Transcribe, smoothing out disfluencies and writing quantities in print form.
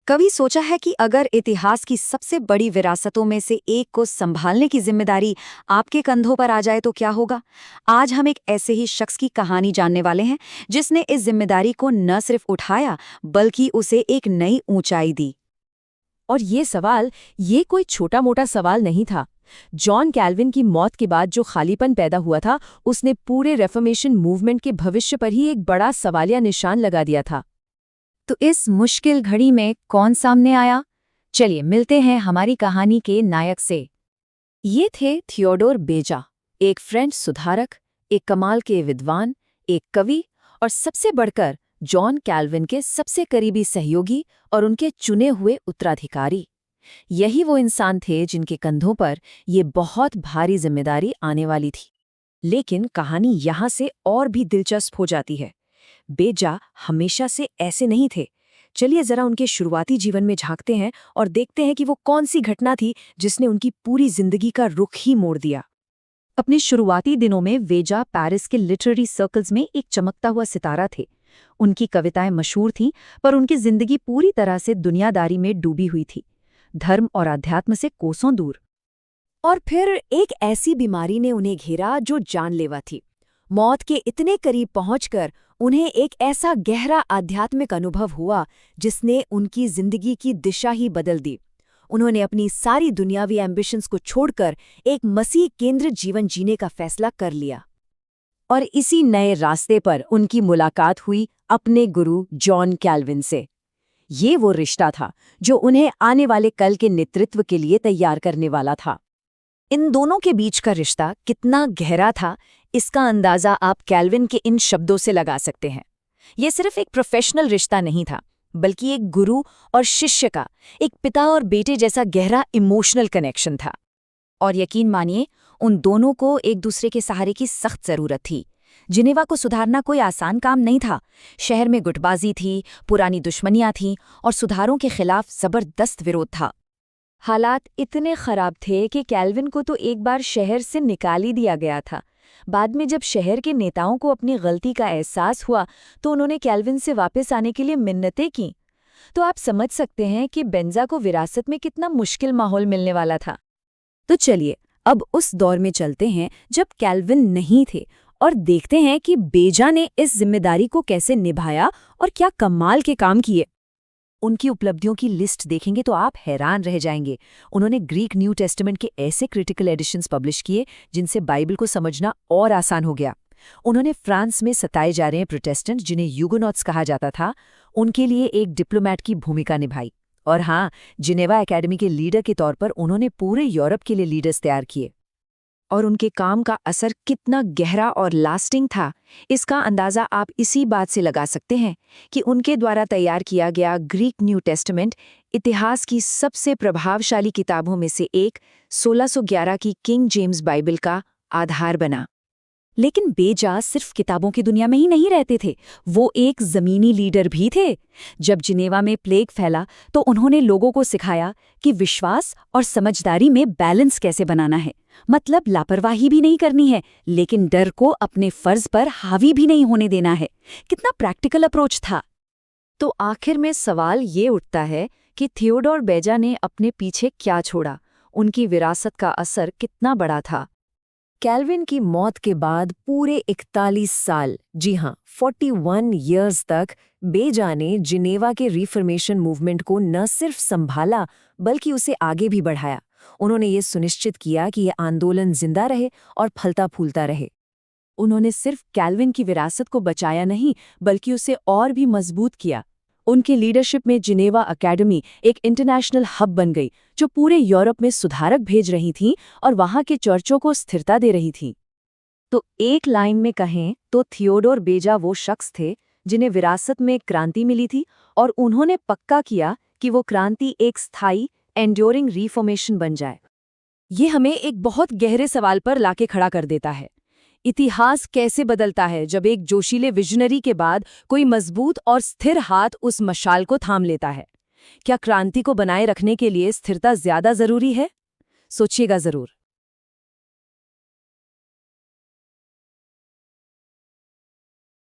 कभी सोचा है कि अगर इतिहास की सबसे बड़ी विरासतों में से एक को संभालने की जिम्मेदारी आपके कंधों पर आ जाए तो क्या होगा? आज हम एक ऐसे ही शख्स की कहानी जानने वाले हैं जिसने इस जिम्मेदारी को न सिर्फ उठाया बल्कि उसे एक नई ऊंचाई दी। और ये कोई छोटा मोटा सवाल नहीं था। जॉन कैल्विन की मौत के बाद जो खालीपन पैदा हुआ था, उसने पूरे रेफॉर्मेशन मूवमेंट के भविष्य पर ही एक बड़ा सवालिया निशान लगा दिया था। तो इस मुश्किल घड़ी में कौन सामने आया? चलिए मिलते हैं हमारी कहानी के नायक से। ये थे थियोडोर बेजा, एक फ्रेंच सुधारक, एक कमाल के विद्वान, एक कवि और सबसे बढ़कर जॉन कैल्विन के सबसे करीबी सहयोगी और उनके चुने हुए उत्तराधिकारी। यही वो इंसान थे जिनके कंधों पर ये बहुत भारी जिम्मेदारी आने वाली थी। लेकिन कहानी यहाँ से और भी दिलचस्प हो जाती है। बेजा हमेशा से ऐसे नहीं थे। चलिए जरा उनके शुरुआती जीवन में झांकते हैं और देखते हैं कि वो कौन सी घटना थी जिसने उनकी पूरी जिंदगी का रुख ही मोड़ दिया। अपने शुरुआती दिनों में वेजा पेरिस के लिटरेरी सर्कल्स में एक चमकता हुआ सितारा थे। उनकी कविताएं मशहूर थीं, पर उनकी जिंदगी पूरी तरह से दुनियादारी में डूबी हुई थी, धर्म और अध्यात्म से कोसों दूर। और फिर एक ऐसी बीमारी ने उन्हें घेरा जो जानलेवा थी। मौत के इतने करीब पहुंचकर उन्हें एक ऐसा गहरा आध्यात्मिक अनुभव हुआ जिसने उनकी जिंदगी की दिशा ही बदल दी। उन्होंने अपनी सारी दुनियावी एम्बिशंस को छोड़कर एक मसीह केंद्रित जीवन जीने का फैसला कर लिया। और इसी नए रास्ते पर उनकी मुलाकात हुई अपने गुरु जॉन कैल्विन से। ये वो रिश्ता था जो उन्हें आने वाले कल के नेतृत्व के लिए तैयार करने वाला था। इन दोनों के बीच का रिश्ता कितना गहरा था, इसका अंदाजा आप कैल्विन के इन शब्दों से लगा सकते हैं। ये सिर्फ एक प्रोफेशनल रिश्ता नहीं था, बल्कि एक गुरु और शिष्य का, एक पिता और बेटे जैसा गहरा इमोशनल कनेक्शन था। और यकीन मानिए, उन दोनों को एक दूसरे के सहारे की सख्त जरूरत थी। जिनेवा को सुधारना कोई आसान काम नहीं था। शहर में गुटबाजी थी, पुरानी दुश्मनियां थीं और सुधारों के खिलाफ जबरदस्त विरोध था। हालात इतने खराब थे कि कैल्विन को तो एक बार शहर से निकाल ही दिया गया था। बाद में जब शहर के नेताओं को अपनी गलती का एहसास हुआ तो उन्होंने कैल्विन से वापस आने के लिए मिन्नतें की। तो आप समझ सकते हैं कि बेंजा को विरासत में कितना मुश्किल माहौल मिलने वाला था। तो चलिए अब उस दौर में चलते हैं जब कैल्विन नहीं थे और देखते हैं कि बेजा ने इस जिम्मेदारी को कैसे निभाया और क्या कमाल के काम किए। उनकी उपलब्धियों की लिस्ट देखेंगे तो आप हैरान रह जाएंगे। उन्होंने ग्रीक न्यू टेस्टामेंट के ऐसे क्रिटिकल एडिशंस पब्लिश किए जिनसे बाइबल को समझना और आसान हो गया। उन्होंने फ्रांस में सताए जा रहे प्रोटेस्टेंट, जिन्हें यूगोनॉट्स कहा जाता था, उनके लिए एक डिप्लोमैट की भूमिका निभाई। और हाँ, जिनेवा एकेडमी के लीडर के तौर पर उन्होंने पूरे यूरोप के लिए लीडर्स तैयार किए। और उनके काम का असर कितना गहरा और लास्टिंग था, इसका अंदाज़ा आप इसी बात से लगा सकते हैं कि उनके द्वारा तैयार किया गया ग्रीक न्यू टेस्टामेंट इतिहास की सबसे प्रभावशाली किताबों में से एक 1611 की किंग जेम्स बाइबल का आधार बना। लेकिन बेजा सिर्फ किताबों की दुनिया में ही नहीं रहते थे, वो एक ज़मीनी लीडर भी थे। जब जिनेवा में प्लेग फैला तो उन्होंने लोगों को सिखाया कि विश्वास और समझदारी में बैलेंस कैसे बनाना है। मतलब लापरवाही भी नहीं करनी है, लेकिन डर को अपने फर्ज पर हावी भी नहीं होने देना है। कितना प्रैक्टिकल अप्रोच था। तो आखिर में सवाल ये उठता है कि थियोडोर बेजा ने अपने पीछे क्या छोड़ा? उनकी विरासत का असर कितना बड़ा था? कैल्विन की मौत के बाद पूरे 41 साल, जी हाँ 41 ईयर्स तक बेजा ने जिनेवा के रिफॉर्मेशन मूवमेंट को न सिर्फ संभाला बल्कि उसे आगे भी बढ़ाया। उन्होंने ये सुनिश्चित किया कि यह आंदोलन जिंदा रहे और फलता फूलता रहे। उन्होंने सिर्फ कैल्विन की विरासत को बचाया नहीं, बल्कि उसे और भी मजबूत किया। उनकी लीडरशिप में जिनेवा एकेडमी एक इंटरनेशनल हब बन गई, जो पूरे यूरोप में सुधारक भेज रही थी और वहां के चर्चों को स्थिरता दे रही थी। तो एक लाइन में कहें तो थियोडोर बेजा वो शख्स थे जिन्हें विरासत में क्रांति मिली थी, और उन्होंने पक्का किया कि वो क्रांति एक स्थायी एंड्योरिंग रिफॉर्मेशन बन जाए। ये हमें एक बहुत गहरे सवाल पर लाके खड़ा कर देता है। इतिहास कैसे बदलता है जब एक जोशीले विजनरी के बाद कोई मजबूत और स्थिर हाथ उस मशाल को थाम लेता है? क्या क्रांति को बनाए रखने के लिए स्थिरता ज्यादा जरूरी है? सोचिएगा जरूर।